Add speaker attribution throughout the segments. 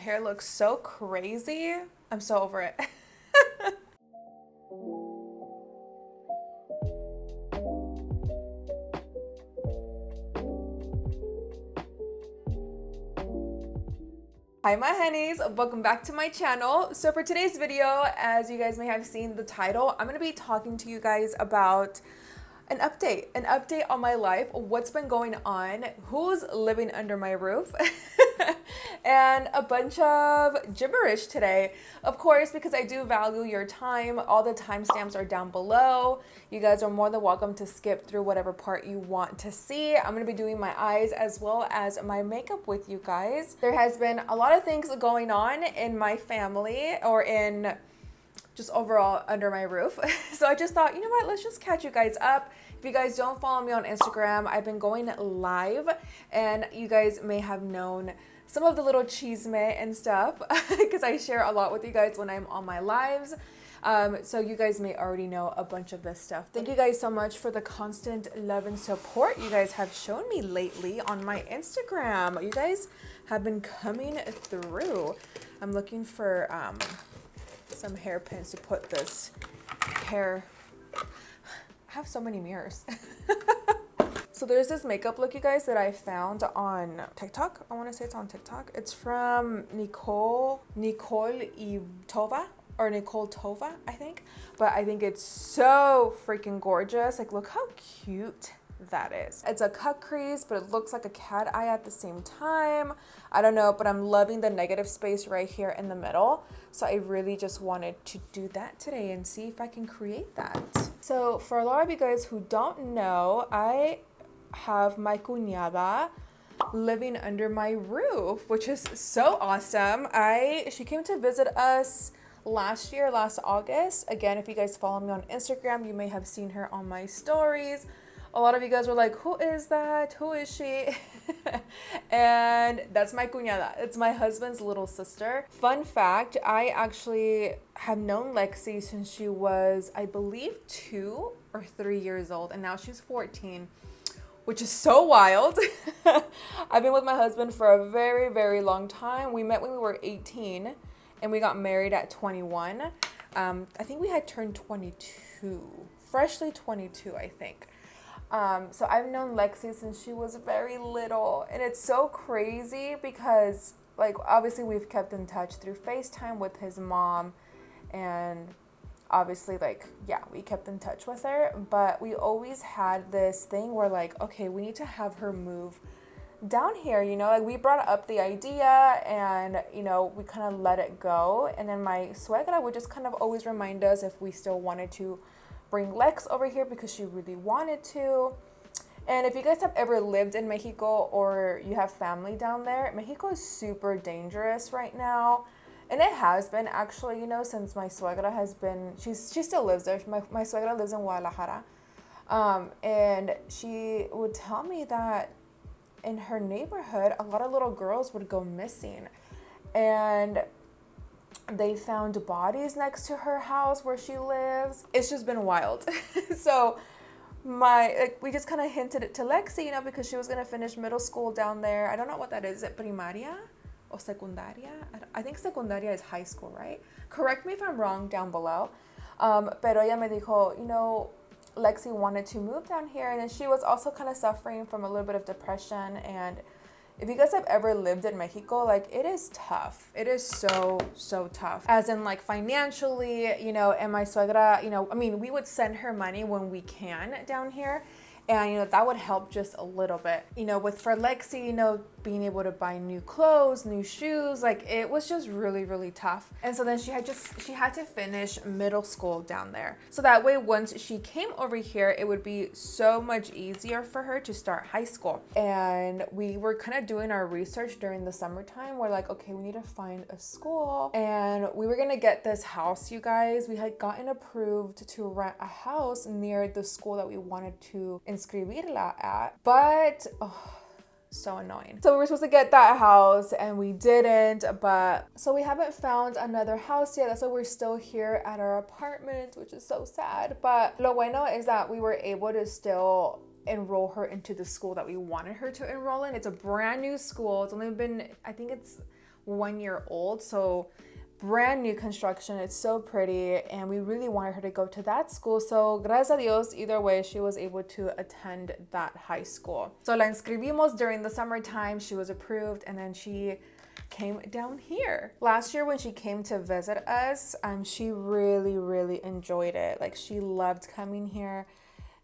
Speaker 1: hair looks so crazy. I'm so over it. Hi my honeys, welcome back to my channel. So for today's video, as you guys may have seen the title, I'm going to be talking to you guys about an update on my life, what's been going on, who's living under my roof, and a bunch of gibberish today. Of course, because I do value your time, all the timestamps are down below. You guys are more than welcome to skip through whatever part you want to see. I'm going to be doing my eyes as well as my makeup with you guys. There has been a lot of things going on in my family, or in just overall under my roof. So I just thought, you know what, let's just catch you guys up. If you guys don't follow me on Instagram, I've been going live, and you guys may have known some of the little chisme and stuff because I share a lot with you guys when I'm on my lives. So you guys may already know a bunch of this stuff. Thank you guys so much for the constant love and support you guys have shown me lately on my Instagram. You guys have been coming through. I'm looking for some hairpins to put this hair. I have so many mirrors. So there's this makeup look, you guys, that I found on TikTok. I want to say it's on TikTok. It's from Nicole Tova, or Nicole Tova, I think. But I think it's so freaking gorgeous. Like, look how cute that is. It's a cut crease, but it looks like a cat eye at the same time. I don't know, but I'm loving the negative space right here in the middle. So I really just wanted to do that today and see if I can create that. So for a lot of you guys who don't know, I have my cuñada living under my roof, which is so awesome. She came to visit us last August. Again, if you guys follow me on Instagram, you may have seen her on my stories. A lot of you guys were like, who is that? Who is she? And that's my cuñada. It's my husband's little sister. Fun fact, I actually have known Lexi since she was, I believe, 2 or 3 years old, and now she's 14, which is so wild. I've been with my husband for a very, very long time. We met when we were 18, and we got married at 21. I think we had turned 22, freshly 22, I think. So I've known Lexi since she was very little, and it's so crazy because, like, obviously we've kept in touch through FaceTime with his mom, and obviously, like, yeah, we kept in touch with her, but we always had this thing where, like, okay, we need to have her move down here, you know, like, we brought up the idea, and, you know, we kind of let it go, and then my suegra would just kind of always remind us if we still wanted to bring Lex over here because she really wanted to. And if you guys have ever lived in Mexico or you have family down there, Mexico is super dangerous right now, and it has been, actually, you know, since my suegra has been, she still lives there. My suegra lives in Guadalajara, and she would tell me that in her neighborhood a lot of little girls would go missing, and they found bodies next to her house where she lives. It's just been wild. So we just kind of hinted it to Lexi, you know, because she was going to finish middle school down there. I don't know what that is. Is it primaria or secundaria? I think secundaria is high school, right? Correct me if I'm wrong down below. Pero ella me dijo, you know, Lexi wanted to move down here, and then she was also kind of suffering from a little bit of depression. And if you guys have ever lived in Mexico, like, it is tough. It is so, so tough. As in, like, financially, you know, and my suegra, you know, I mean, we would send her money when we can down here. And, you know, that would help just a little bit. You know, for Lexi, you know, being able to buy new clothes, new shoes, like, it was just really, really tough. And so then she had to finish middle school down there. So that way, once she came over here, it would be so much easier for her to start high school. And we were kind of doing our research during the summertime. We're like, okay, we need to find a school. And we were gonna get this house, you guys. We had gotten approved to rent a house near the school that we wanted to inscribirla at, but so annoying. So we were supposed to get that house and we didn't, but so we haven't found another house yet. That's why we're still here at our apartment, which is so sad. But lo bueno is that we were able to still enroll her into the school that we wanted her to enroll in. It's a brand new school. It's only been, I think it's 1 year old. So brand new construction. It's so pretty, and we really wanted her to go to that school. So gracias a Dios, either way, she was able to attend that high school. So la inscribimos during the summertime. She was approved, and then she came down here. Last year when she came to visit us, she really enjoyed it. Like, she loved coming here.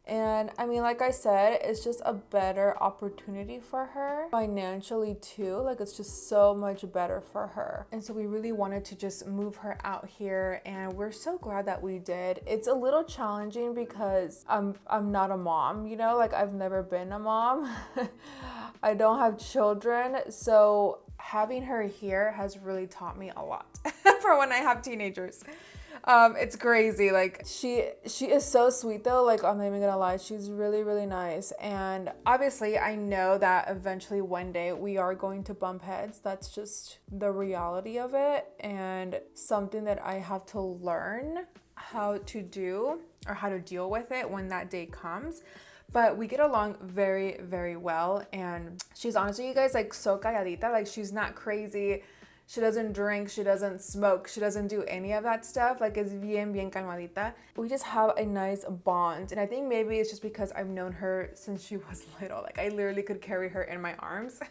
Speaker 1: And I mean, like I said, it's just a better opportunity for her financially too. Like, it's just so much better for her. And so we really wanted to just move her out here, and we're so glad that we did. It's a little challenging because I'm not a mom, you know, like I've never been a mom. I don't have children, so having her here has really taught me a lot for when I have teenagers. It's crazy. Like, she is so sweet though. Like, I'm not even gonna lie, she's really nice. And obviously I know that eventually one day we are going to bump heads. That's just the reality of it, and something that I have to learn how to do or how to deal with it when that day comes. But we get along very well, and she's honestly, you guys, like, so calladita. Like, she's not crazy. She doesn't drink, she doesn't smoke, she doesn't do any of that stuff. Like, it's bien calmadita. We just have a nice bond, and I think maybe it's just because I've known her since she was little. Like, I literally could carry her in my arms.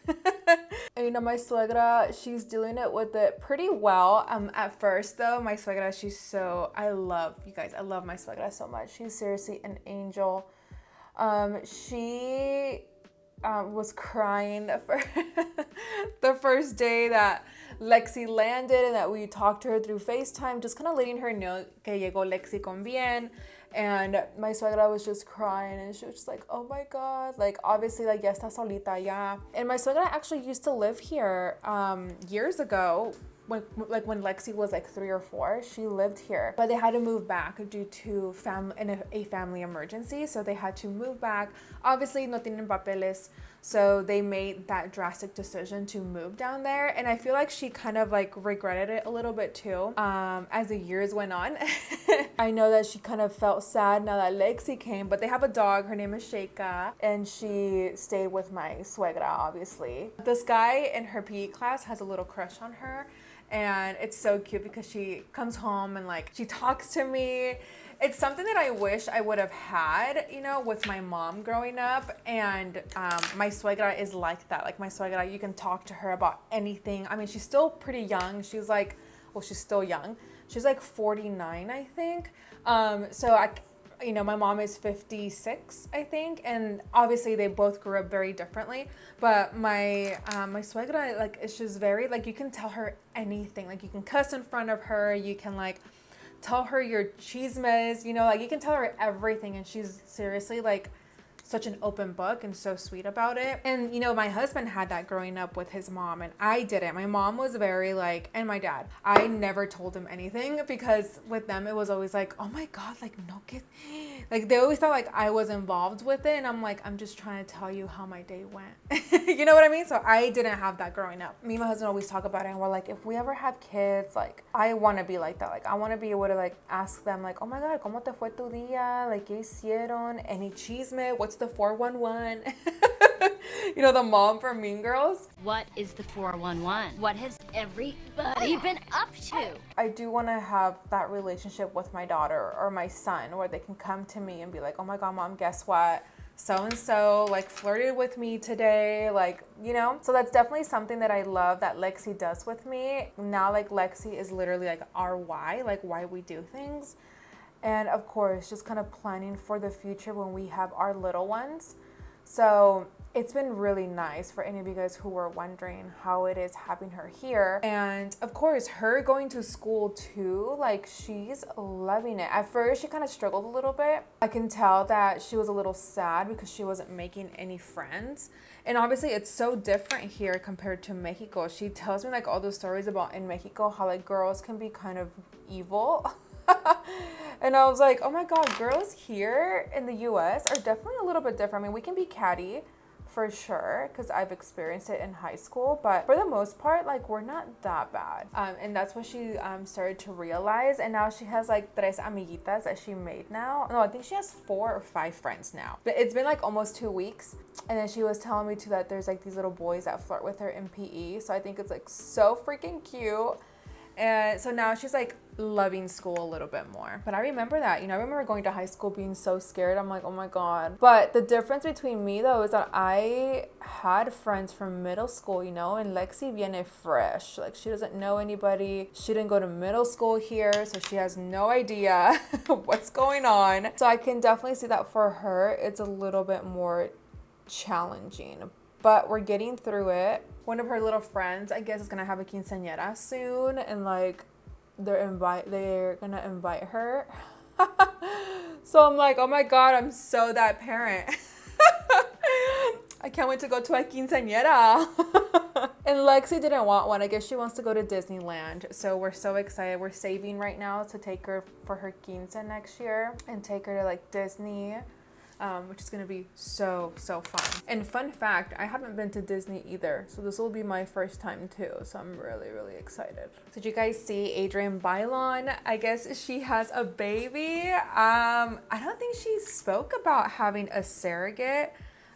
Speaker 1: And you know, my suegra, she's dealing with it pretty well. At first though, my suegra, she's so, I love, you guys, I love my suegra so much. She's seriously an angel. She was crying the first day that Lexi landed, and that we talked to her through FaceTime, just kind of letting her know que llegó Lexi con bien. And my suegra was just crying, and she was just like, oh my God, like, obviously, like, ya está solita, ya. And my suegra actually used to live here years ago. When Lexi was like 3 or 4, she lived here, but they had to move back due to a family emergency. So they had to move back. Obviously, no tienen papeles, so they made that drastic decision to move down there. And I feel like she kind of like regretted it a little bit too, as the years went on. I know that she kind of felt sad now that Lexi came, but they have a dog. Her name is Sheika, and she stayed with my suegra, obviously. This guy in her PE class has a little crush on her. And it's so cute because she comes home and like she talks to me. It's something that I wish I would have had, you know, with my mom growing up. And my suegra is like that. Like, my suegra, you can talk to her about anything. I mean, she's still pretty young. She's like, well, she's still young. She's like 49, I think. You know, my mom is 56, I think, and obviously they both grew up very differently. But my suegra, like, it's just very, like, you can tell her anything. Like, you can cuss in front of her, you can like tell her your chismes, you know, like, you can tell her everything, and she's seriously like such an open book and so sweet about it. And you know, my husband had that growing up with his mom, and I didn't. My mom was very like, and my dad, I never told him anything, because with them it was always like, oh my God, like, no kid, like, they always thought like I was involved with it, and I'm like, I'm just trying to tell you how my day went. You know what I mean? So I didn't have that growing up. Me and my husband always talk about it, and we're like, if we ever have kids, like, I want to be like that. Like, I want to be able to like ask them like, oh my God, ¿cómo te fue tu día? Like, ¿qué hicieron? Any chisme? What's the 411? You know, the mom from Mean Girls.
Speaker 2: What is the 411? What has everybody been up to?
Speaker 1: I do want to have that relationship with my daughter or my son where they can come to me and be like, oh my God, Mom, guess what? So-and-so like flirted with me today, like, you know. So that's definitely something that I love that Lexi does with me. Now, like, Lexi is literally like our why, like why we do things. And of course, just kind of planning for the future when we have our little ones. So it's been really nice for any of you guys who were wondering how it is having her here. And of course, her going to school too, like, she's loving it. At first, she kind of struggled a little bit. I can tell that she was a little sad because she wasn't making any friends. And obviously, it's so different here compared to Mexico. She tells me like all those stories about in Mexico, how like girls can be kind of evil. And I was like, oh my God, girls here in the US are definitely a little bit different. I mean, we can be catty for sure, because I've experienced it in high school, but for the most part, like, we're not that bad. And that's what she started to realize, and now she has like tres amiguitas that she made now. No, I think she has 4 or 5 friends now, but it's been like almost 2 weeks. And then she was telling me too that there's like these little boys that flirt with her in PE, so I think it's like so freaking cute. And so now she's like loving school a little bit more. But I remember that, you know, I remember going to high school being so scared. I'm like, oh my God. But the difference between me though is that I had friends from middle school, you know, and Lexi viene fresh. Like, she doesn't know anybody. She didn't go to middle school here, so she has no idea what's going on. So I can definitely see that for her, it's a little bit more challenging, but we're getting through it. One of her little friends, I guess, is gonna have a quinceañera soon, and like they're gonna invite her. So I'm like, oh my God, I'm so that parent. I can't wait to go to a quinceañera. And Lexi didn't want one. I guess she wants to go to Disneyland. So we're so excited. We're saving right now to take her for her quince next year and take her to like Disney. Which is gonna be so fun. And fun fact, I haven't been to Disney either, so this will be my first time too, so I'm really excited. So did you guys see Adrienne Bailon? I guess she has a baby. I don't think she spoke about having a surrogate.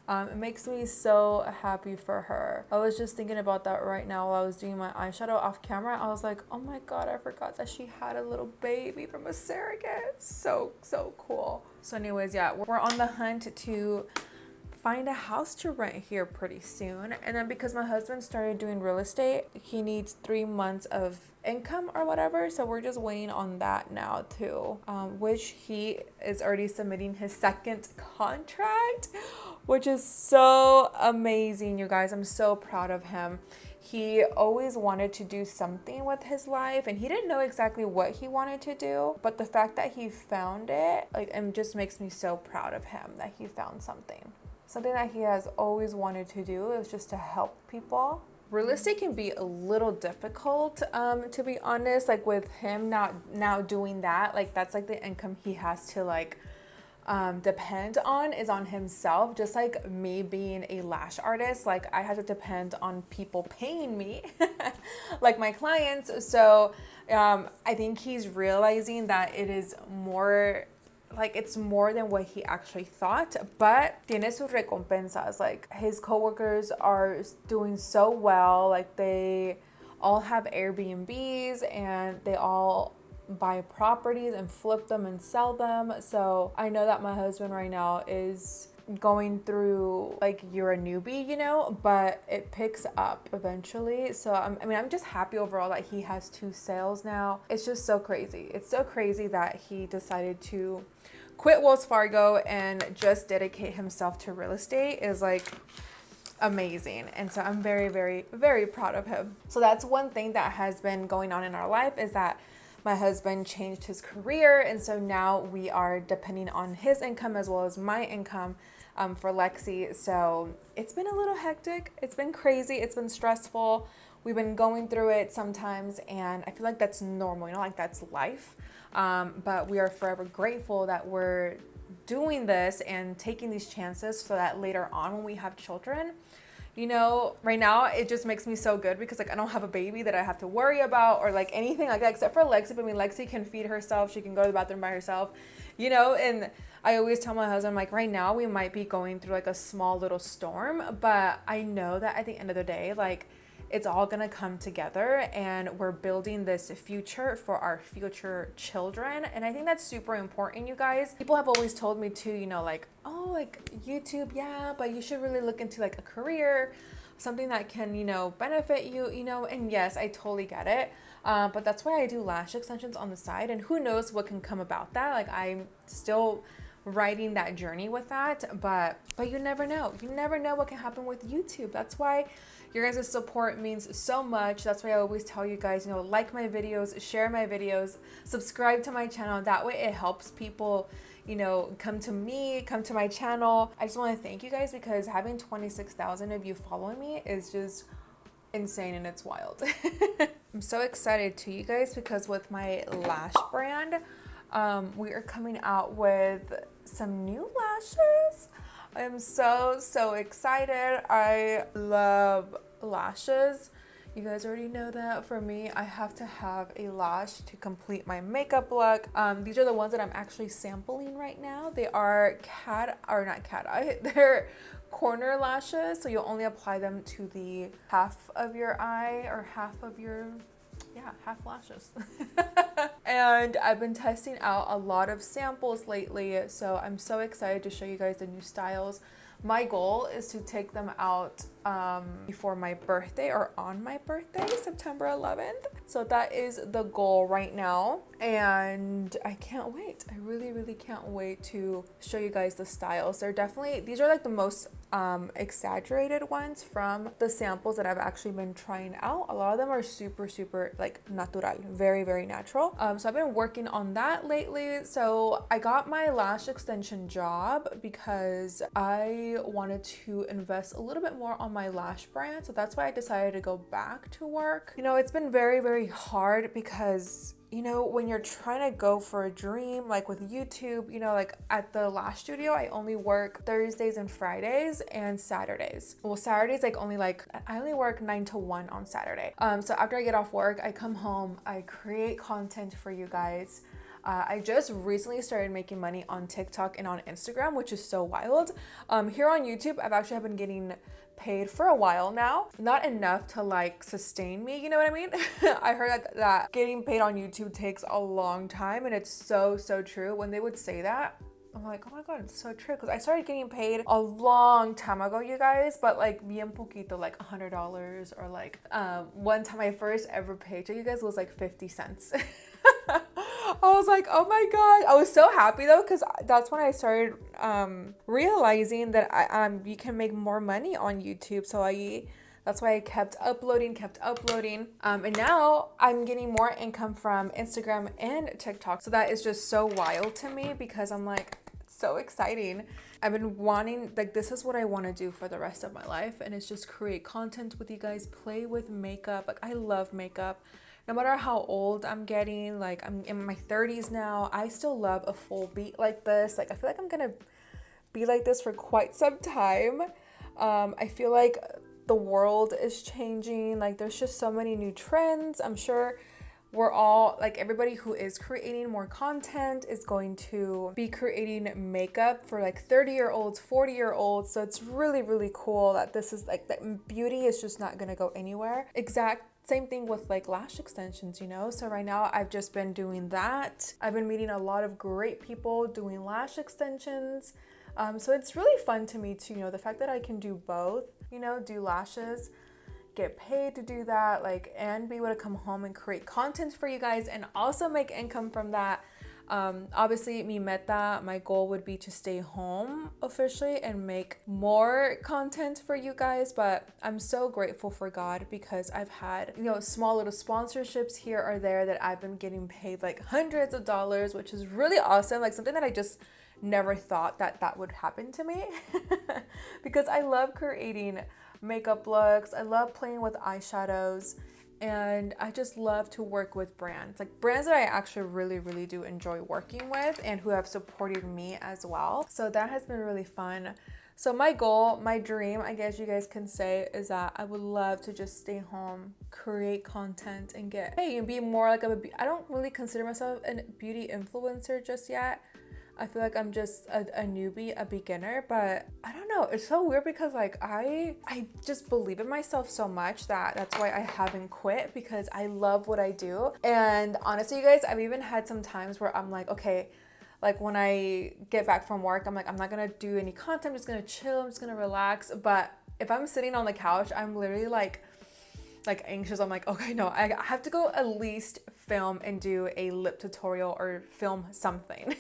Speaker 1: It makes me so happy for her. I was just thinking about that right now while I was doing my eyeshadow off camera. I was like, oh my God, I forgot that she had a little baby from a surrogate. So cool. So anyways, yeah, we're on the hunt to find a house to rent here pretty soon. And then because my husband started doing real estate, he needs 3 months of income or whatever, so we're just waiting on that now too, which he is already submitting his second contract, which is so amazing, you guys. I'm so proud of him. He always wanted to do something with his life, and he didn't know exactly what he wanted to do, but the fact that he found it, like, it just makes me so proud of him that he found something that he has always wanted to do, is just to help people. Real estate can be a little difficult, to be honest, like with him now doing that, like that's like the income he has to like depend on is on himself. Just like me being a lash artist, like I have to depend on people paying me like my clients. So I think he's realizing that it is more, like, it's more than what he actually thought, but tiene sus recompensas. Like, his coworkers are doing so well. Like, they all have Airbnbs and they all buy properties and flip them and sell them. So I know that my husband right now is going through, like, you're a newbie, you know, but it picks up eventually. So I'm just happy overall that he has 2 sales now. It's just so crazy. It's so crazy that he decided to quit Wells Fargo and just dedicate himself to real estate is like amazing. And so I'm very proud of him. So that's one thing that has been going on in our life, is that my husband changed his career, and so now we are depending on his income as well as my income for Lexi. So it's been a little hectic. It's been crazy. It's been stressful. We've been going through it sometimes, and I feel like that's normal, you know, like that's life. But we are forever grateful that we're doing this and taking these chances so that later on when we have children, you know, right now it just makes me so good because like I don't have a baby that I have to worry about or like anything like that, except for Lexi. But I mean, Lexi can feed herself. She can go to the bathroom by herself, you know. And I always tell my husband, like, right now we might be going through like a small little storm, but I know that at the end of the day, like, it's all gonna come together and we're building this future for our future children. And I think that's super important, you guys. People have always told me too, you know, like, oh, like YouTube, yeah, but you should really look into like a career, something that can, you know, benefit you, you know. And yes, I totally get it. But that's why I do lash extensions on the side, and who knows what can come about that. Like, I'm still riding that journey with that, but you never know. You never know what can happen with YouTube. That's why your guys' support means so much. That's why I always tell you guys, you know, like my videos, share my videos, subscribe to my channel. That way it helps people, you know, come to me, come to my channel. I just want to thank you guys because having 26,000 of you following me is just insane and it's wild. I'm so excited too, you guys, because with my lash brand, we are coming out with some new lashes. I am so excited. I love lashes. You guys already know that. For me, I have to have a lash to complete my makeup look. These are the ones that I'm actually sampling right now. They are they're corner lashes, so you'll only apply them to the half of your eye or half of your, yeah, half lashes. And I've been testing out a lot of samples lately, so I'm so excited to show you guys the new styles. My goal is to take them out before my birthday or on my birthday, September 11th. So that is the goal right now. And I can't wait. I really can't wait to show you guys the styles. They're definitely, these are like the most exaggerated ones from the samples that I've actually been trying out. A lot of them are super like natural, very natural. So I've been working on that lately. So I got my lash extension job because I wanted to invest a little bit more on my lash brand. So that's why I decided to go back to work. You know, it's been very hard because, you know, when you're trying to go for a dream, like with YouTube, you know, like at the lash studio, I only work Thursdays and Fridays and Saturdays. Well, Saturdays, like I only work 9 to 1 on Saturday. So after I get off work, I come home, I create content for you guys. I just recently started making money on TikTok and on Instagram, which is so wild. Here on YouTube, I've actually been getting paid for a while now. Not enough to like sustain me, you know what I mean? I heard that getting paid on YouTube takes a long time, and it's so true. When they would say that, I'm like, oh my god, it's so true. Because I started getting paid a long time ago, you guys, but like bien poquito, like $100, or like one time my first ever paycheck, you guys, was like 50 cents. I was like, oh my god. I was so happy though, because that's when I started realizing that you can make more money on YouTube. So that's why I kept uploading. And now I'm getting more income from Instagram and TikTok. So that is just so wild to me, because I'm like, it's so exciting. I've been wanting, like, this is what I want to do for the rest of my life. And it's just create content with you guys, play with makeup. Like, I love makeup. No matter how old I'm getting, like I'm in my 30s now, I still love a full beat like this. Like, I feel like I'm gonna be like this for quite some time. I feel like the world is changing. Like, there's just so many new trends. I'm sure we're all, like, everybody who is creating more content is going to be creating makeup for like 30-year-olds, 40-year-olds. So it's really cool that this is like, that beauty is just not gonna go anywhere. Same thing with like lash extensions, you know? So right now I've just been doing that. I've been meeting a lot of great people doing lash extensions. So it's really fun to me too, you know, the fact that I can do both, you know, do lashes, get paid to do that, like, and be able to come home and create content for you guys and also make income from that. Obviously, mi meta, my goal would be to stay home officially and make more content for you guys, but I'm so grateful for God because I've had, you know, small little sponsorships here or there that I've been getting paid like hundreds of dollars, which is really awesome. Like, something that I just never thought that would happen to me because I love creating makeup looks. I love playing with eyeshadows. And I just love to work with brands, like brands that I actually really do enjoy working with and who have supported me as well. So that has been really fun. So my goal, my dream, I guess you guys can say, is that I would love to just stay home, create content, and get paid and be more like I don't really consider myself a beauty influencer just yet. I feel like I'm just a newbie, a beginner, but I don't know. It's so weird because like I just believe in myself so much that's why I haven't quit, because I love what I do. And honestly, you guys, I've even had some times where I'm like, okay, like when I get back from work, I'm like, I'm not gonna do any content. I'm just gonna chill. I'm just gonna relax. But if I'm sitting on the couch, I'm literally like anxious. I'm like, okay, no, I have to go at least film and do a lip tutorial or film something.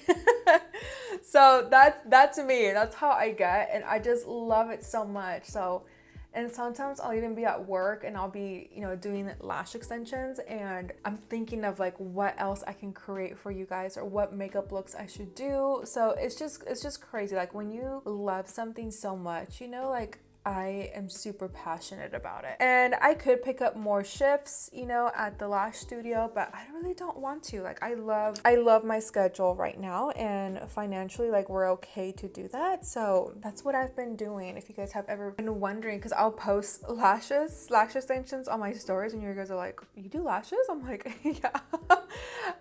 Speaker 1: So that's me. That's how I get, and I just love it so much. So, and sometimes I'll even be at work and I'll be, you know, doing lash extensions, and I'm thinking of like what else I can create for you guys or what makeup looks I should do. So it's just crazy. Like, when you love something so much, you know, like, I am super passionate about it. And I could pick up more shifts, you know, at the lash studio, but I really don't want to. Like, I love my schedule right now, and financially, like, we're okay to do that. So that's what I've been doing. If you guys have ever been wondering, because I'll post lash extensions on my stories, and you guys are like, you do lashes? I'm like, yeah.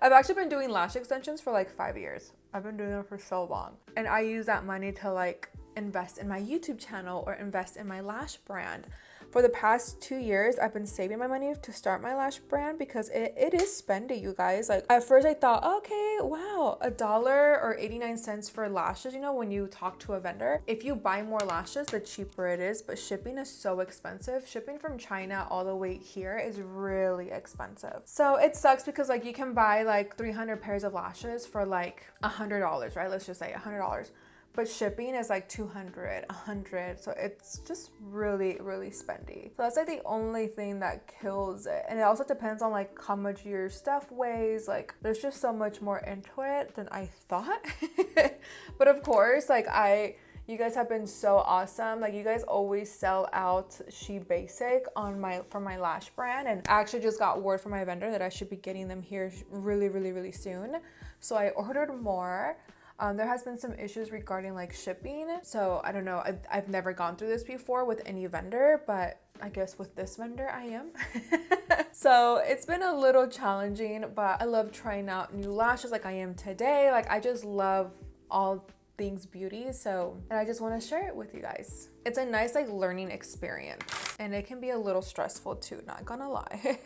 Speaker 1: I've actually been doing lash extensions for like 5 years. I've been doing it for so long. And I use that money to like invest in my YouTube channel or invest in my lash brand. For the past 2 years, I've been saving my money to start my lash brand because it is spendy, you guys. Like, at first I thought, okay, wow, $1 or 89 cents for lashes, you know, when you talk to a vendor. If you buy more lashes, the cheaper it is, but shipping is so expensive. Shipping from China all the way here is really expensive. So it sucks because like you can buy like 300 pairs of lashes for like $100, right? Let's just say $100. But shipping is like 200, 100. So it's just really, really spendy. So that's like the only thing that kills it. And it also depends on like how much your stuff weighs. Like, there's just so much more into it than I thought. But of course, like you guys have been so awesome. Like, you guys always sell out She Basic for my lash brand. And I actually just got word from my vendor that I should be getting them here really, really, really soon. So I ordered more. There has been some issues regarding like shipping. So I don't know, I've never gone through this before with any vendor, but I guess with this vendor I am. So it's been a little challenging, but I love trying out new lashes like I am today. Like, I just love all things beauty, and I just want to share it with you guys. It's a nice like learning experience, and it can be a little stressful too, not gonna lie.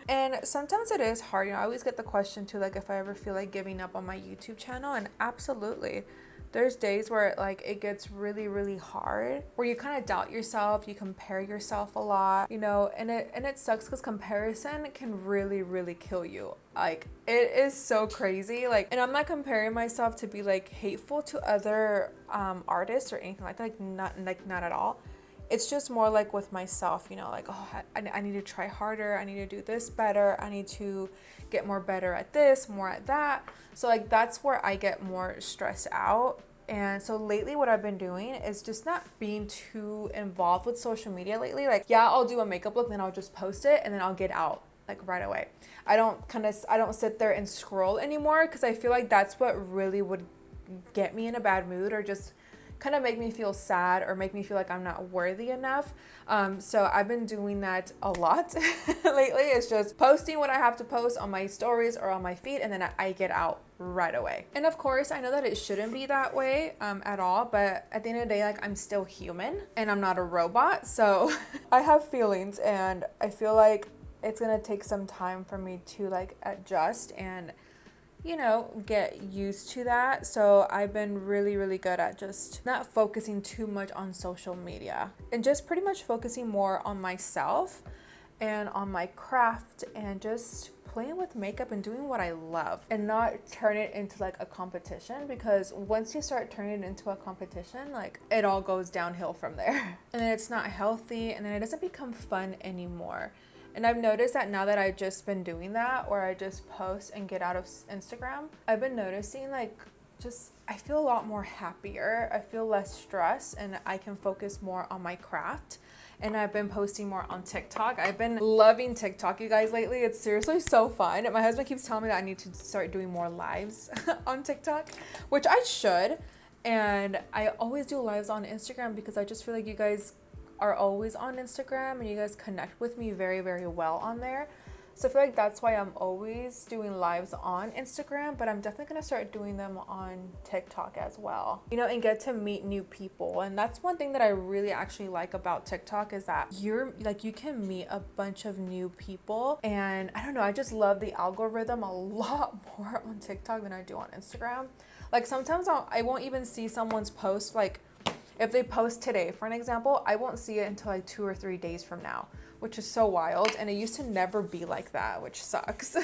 Speaker 1: And sometimes it is hard, you know. I always get the question too, like if I ever feel like giving up on my YouTube channel, and absolutely, there's days where like it gets really, really hard, where you kind of doubt yourself, you compare yourself a lot, you know, and it sucks because comparison can really, really kill you. Like, it is so crazy. Like, and I'm not comparing myself to be like hateful to other artists or anything like that, not at all. It's just more like with myself, you know, like, oh, I need to try harder. I need to do this better. I need to get more better at this, more at that. So like, that's where I get more stressed out. And so lately what I've been doing is just not being too involved with social media lately. Like, yeah, I'll do a makeup look, then I'll just post it and then I'll get out like right away. I don't sit there and scroll anymore, because I feel like that's what really would get me in a bad mood, or just kind of make me feel sad, or make me feel like I'm not worthy enough. So I've been doing that a lot lately. It's just posting what I have to post on my stories or on my feed, and then I get out right away. And of course, I know that it shouldn't be that way at all, but at the end of the day, like, I'm still human and I'm not a robot. So I have feelings, and I feel like it's gonna take some time for me to like adjust and, you know, get used to that. So I've been really, really good at just not focusing too much on social media, and just pretty much focusing more on myself and on my craft, and just playing with makeup and doing what I love, and not turn it into like a competition, because once you start turning it into a competition, like, it all goes downhill from there. And then it's not healthy, and then it doesn't become fun anymore. And I've noticed that now that I've just been doing that, or I just post and get out of Instagram, I've been noticing like, I feel a lot more happier. I feel less stressed, and I can focus more on my craft. And I've been posting more on TikTok. I've been loving TikTok, you guys, lately. It's seriously so fun. My husband keeps telling me that I need to start doing more lives on TikTok, which I should. And I always do lives on Instagram, because I just feel like you guys are always on Instagram, and you guys connect with me very, very well on there. So I feel like that's why I'm always doing lives on Instagram, but I'm definitely gonna start doing them on TikTok as well, you know, and get to meet new people. And that's one thing that I really actually like about TikTok, is that you can meet a bunch of new people. And I don't know, I just love the algorithm a lot more on TikTok than I do on Instagram. Like, sometimes I won't even see someone's post. Like, if they post today, for an example, I won't see it until like 2 or 3 days from now, which is so wild. And it used to never be like that, which sucks.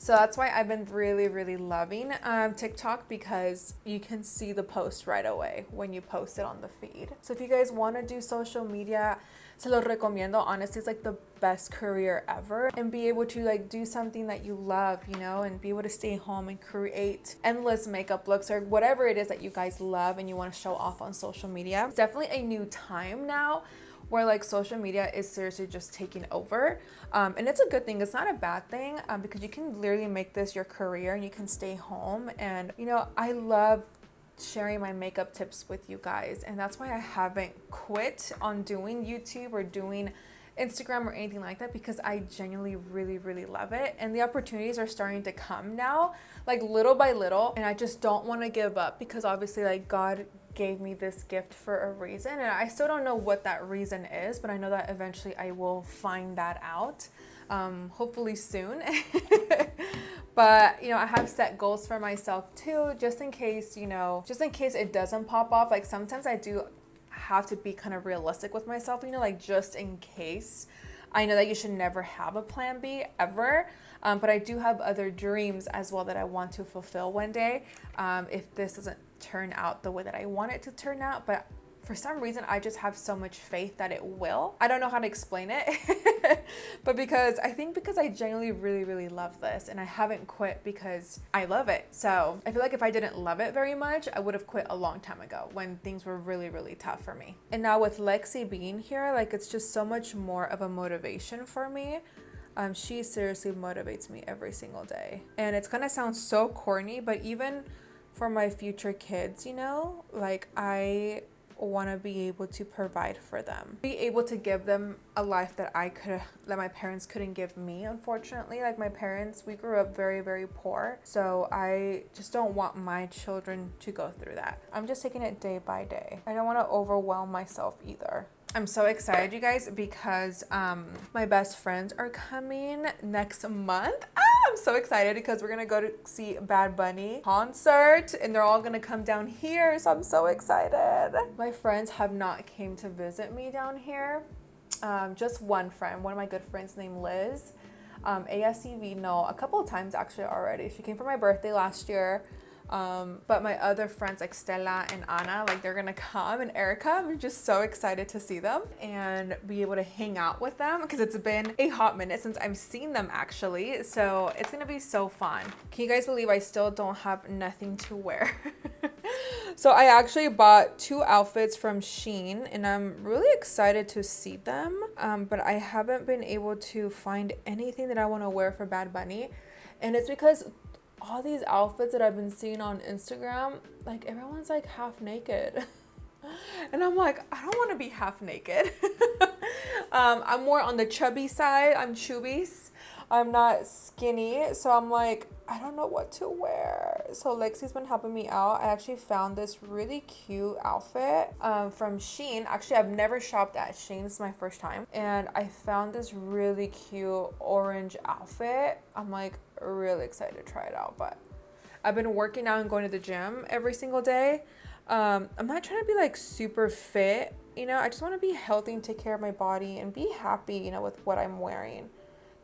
Speaker 1: So that's why I've been really loving TikTok, because you can see the post right away when you post it on the feed. So if you guys want to do social media, se lo recomiendo. Honestly, it's like the best career ever, and be able to like do something that you love, you know, and be able to stay home and create endless makeup looks or whatever it is that you guys love and you want to show off on social media. It's definitely a new time now where like social media is seriously just taking over, and it's a good thing. It's not a bad thing, because you can literally make this your career and you can stay home. And you know, I love sharing my makeup tips with you guys, and that's why I haven't quit on doing YouTube or doing Instagram or anything like that, because I genuinely really love it, and the opportunities are starting to come now, like little by little, and I just don't want to give up, because obviously like God gave me this gift for a reason, and I still don't know what that reason is, but I know that eventually I will find that out, hopefully soon. But you know, I have set goals for myself too, just in case, you know, just in case it doesn't pop off. Like sometimes I do have to be kind of realistic with myself, you know, like just in case. I know that you should never have a plan B ever, but I do have other dreams as well that I want to fulfill one day, if this doesn't turn out the way that I want it to turn out. But for some reason, I just have so much faith that it will. I don't know how to explain it, but because I genuinely really love this, and I haven't quit because I love it. So I feel like if I didn't love it very much, I would have quit a long time ago when things were really tough for me. And now with Lexi being here, like it's just so much more of a motivation for me. She seriously motivates me every single day. And it's gonna sound so corny, but even for my future kids, you know, like I want to be able to provide for them, be able to give them a life that my parents couldn't give me, unfortunately. Like my parents, we grew up very poor, so I just don't want my children to go through that. I'm just taking it day by day. I don't want to overwhelm myself either. I'm so excited, you guys, because my best friends are coming next month. I'm so excited because we're gonna go to see Bad Bunny concert, and they're all gonna come down here, so I'm so excited. My friends have not came to visit me down here. Just one friend, one of my good friends named Liz. ASCV, no, a couple of times actually already. She came for my birthday last year. But my other friends like Stella and Anna, like they're gonna come, and Erica, I'm just so excited to see them and be able to hang out with them, because it's been a hot minute since I've seen them actually, so it's gonna be so fun. Can you guys believe I still don't have nothing to wear? So I actually bought 2 outfits from Shein, and I'm really excited to see them, but I haven't been able to find anything that I want to wear for Bad Bunny, and it's because all these outfits that I've been seeing on Instagram, like everyone's like half naked. And I'm like, I don't want to be half naked. I'm more on the chubby side. I'm chubbies. I'm not skinny. So I'm like, I don't know what to wear. So Lexi's been helping me out. I actually found this really cute outfit from Shein. Actually, I've never shopped at Shein. This is my first time. And I found this really cute orange outfit. I'm like really excited to try it out. But I've been working out and going to the gym every single day. I'm not trying to be like super fit, you know. I just want to be healthy and take care of my body and be happy, you know, with what I'm wearing.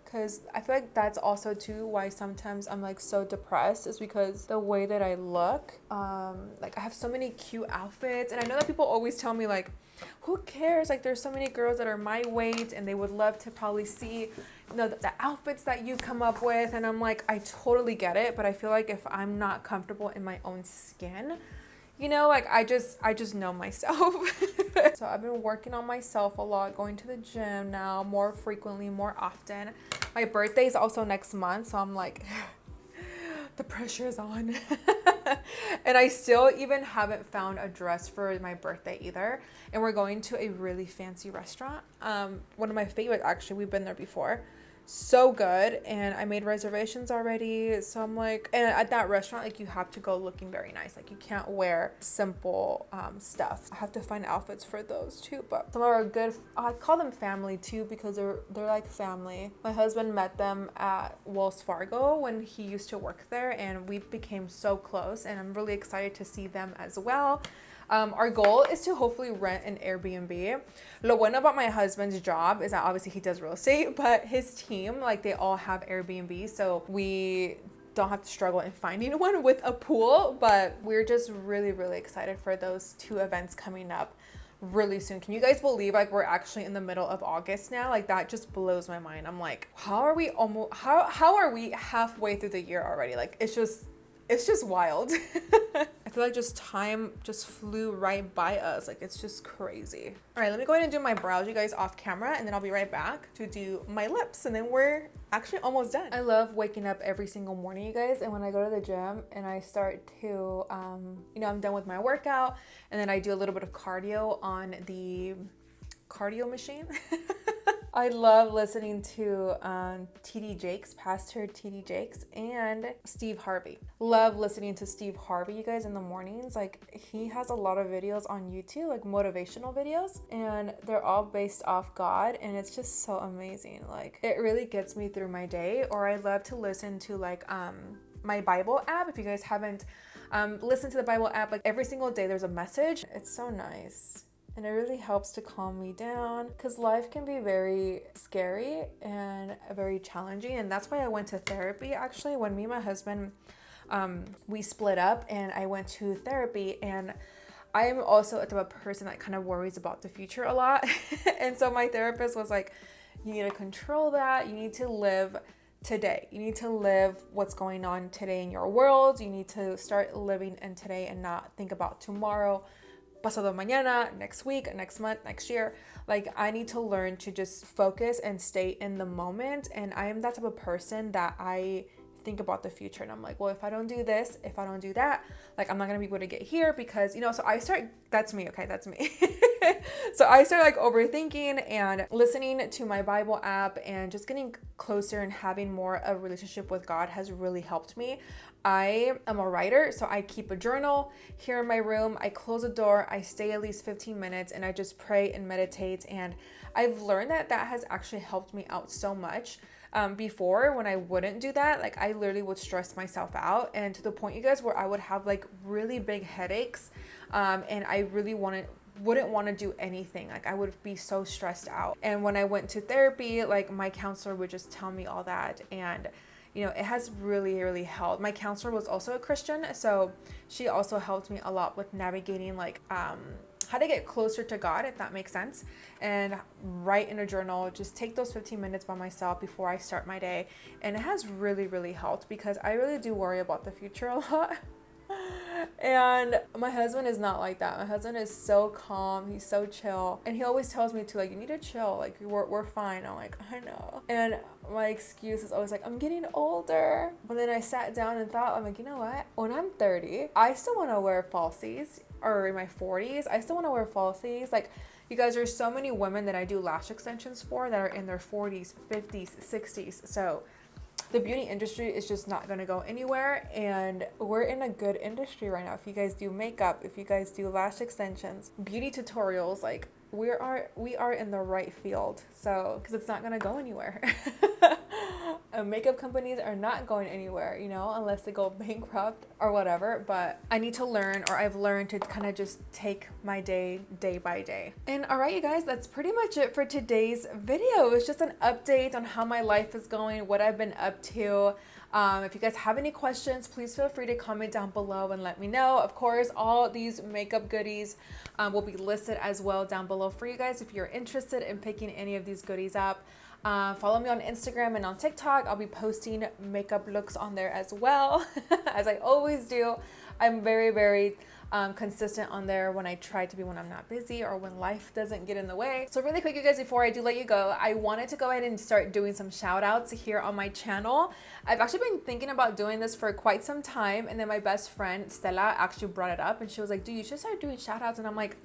Speaker 1: Because I feel like that's also too why sometimes I'm like so depressed, is because the way that I look. Like I have so many cute outfits, and I know that people always tell me like, who cares, like there's so many girls that are my weight and they would love to probably see, you know, the outfits that you come up with. And I'm like, I totally get it, but I feel like if I'm not comfortable in my own skin, you know, like I just know myself. So I've been working on myself a lot, going to the gym now more frequently, more often. My birthday is also next month, so I'm like, the pressure is on. And I still even haven't found a dress for my birthday either. And we're going to a really fancy restaurant. One of my favorites, actually. We've been there before. So good, and I made reservations already, so I'm like, and at that restaurant, like you have to go looking very nice, like you can't wear simple stuff. I have to find outfits for those too. But some of our good, I call them family too, because they're like family. My husband met them at Wells Fargo when he used to work there, and we became so close, and I'm really excited to see them as well. Our goal is to hopefully rent an Airbnb. Lo bueno about my husband's job is that obviously he does real estate, but his team, like they all have Airbnb, so we don't have to struggle in finding one with a pool. But we're just really, really excited for those two events coming up really soon. Can you guys believe like we're actually in the middle of August now? Like that just blows my mind. I'm like, how are we halfway through the year already? Like it's just wild. I feel like just time just flew right by us. Like it's just crazy. All right, let me go ahead and do my brows, you guys, off camera, and then I'll be right back to do my lips, and then we're actually almost done. I love waking up every single morning, you guys, and when I go to the gym and I start to, you know, I'm done with my workout, and then I do a little bit of cardio on the cardio machine. I love listening to TD Jakes, Pastor TD Jakes, and Steve Harvey. Love listening to Steve Harvey, you guys, in the mornings. Like he has a lot of videos on YouTube, like motivational videos, and they're all based off God, and it's just so amazing. Like it really gets me through my day. Or I love to listen to like my Bible app. If you guys haven't listened to the Bible app, like every single day there's a message. It's so nice. And it really helps to calm me down because life can be very scary and very challenging. And that's why I went to therapy. Actually, when me and my husband, we split up and I went to therapy, and I am also a type of person that kind of worries about the future a lot. And so my therapist was like, you need to control that. You need to live today. You need to live what's going on today in your world. You need to start living in today and not think about tomorrow, pasado mañana, next week, next month, next year. Like I need to learn to just focus and stay in the moment. And I am that type of person that I think about the future, and I'm like, well, if I don't do this, if I don't do that, like I'm not gonna be able to get here, because, you know, so I start, that's me, okay, that's me. So I start like overthinking, and listening to my Bible app and just getting closer and having more of a relationship with God has really helped me. I am a writer, so I keep a journal here in my room. I close the door, I stay at least 15 minutes, and I just pray and meditate. And I've learned that that has actually helped me out so much. Before, when I wouldn't do that, like I literally would stress myself out, and to the point, you guys, where I would have like really big headaches, and I really wouldn't want to do anything. Like I would be so stressed out. And when I went to therapy, like my counselor would just tell me all that, and you know, it has really, really helped. My counselor was also a Christian, so she also helped me a lot with navigating like how to get closer to God, if that makes sense. And write in a journal, just take those 15 minutes by myself before I start my day. And it has really, really helped, because I really do worry about the future a lot. And my husband is not like that. My husband is so calm, he's so chill, and he always tells me to, like, you need to chill, like we're fine. I'm like, I know. And my excuse is always like, I'm getting older. But then I sat down and thought, I'm like, you know what, when I'm 30, I still want to wear falsies, or in my 40s, I still want to wear falsies. Like, you guys, there's so many women that I do lash extensions for that are in their 40s, 50s, 60s. So the beauty industry is just not going to go anywhere, and we're in a good industry right now. If you guys do makeup, if you guys do lash extensions, beauty tutorials, like we are in the right field. So, because it's not going to go anywhere. Makeup companies are not going anywhere, you know, unless they go bankrupt or whatever. But I need to learn, or I've learned to kind of just take my day by day. And all right, you guys, that's pretty much it for today's video. It's just an update on how my life is going, what I've been up to. If you guys have any questions, please feel free to comment down below and let me know. Of course, all these makeup goodies will be listed as well down below for you guys if you're interested in picking any of these goodies up. Follow me on Instagram and on TikTok. I'll be posting makeup looks on there as well, as I always do. I'm very, very consistent on there when I try to be, when I'm not busy or when life doesn't get in the way. So really quick, you guys, before I do let you go, I wanted to go ahead and start doing some shout outs here on my channel. I've actually been thinking about doing this for quite some time, and then my best friend Stella actually brought it up, and she was like, dude, you should start doing shout outs. And I'm like,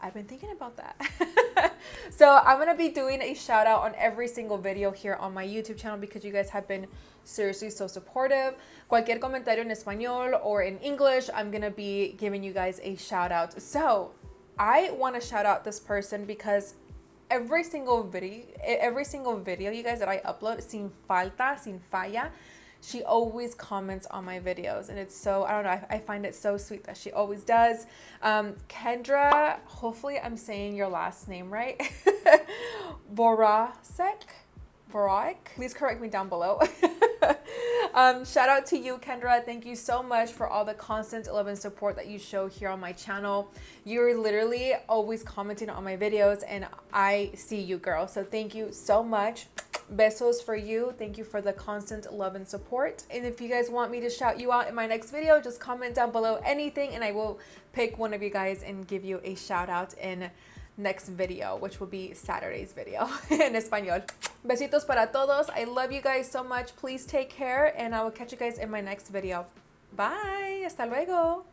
Speaker 1: I've been thinking about that. So I'm going to be doing a shout out on every single video here on my YouTube channel, because you guys have been seriously so supportive. Cualquier comentario en español or in English, I'm going to be giving you guys a shout out. So I want to shout out this person, because every single video, you guys, that I upload, sin falta, sin falla, she always comments on my videos, and it's so, I don't know, I find it so sweet that she always does. Kendra, hopefully I'm saying your last name right. Voracek, please correct me down below. Shout out to you, Kendra. Thank you so much for all the constant love and support that you show here on my channel. You're literally always commenting on my videos, and I see you, girl. So thank you so much. Besos for you. Thank you for the constant love and support. And if you guys want me to shout you out in my next video, just comment down below anything, and I will pick one of you guys and give you a shout out in next video, which will be Saturday's video in Espanol. Besitos para todos. I love you guys so much. Please take care, and I will catch you guys in my next video. Bye. Hasta luego.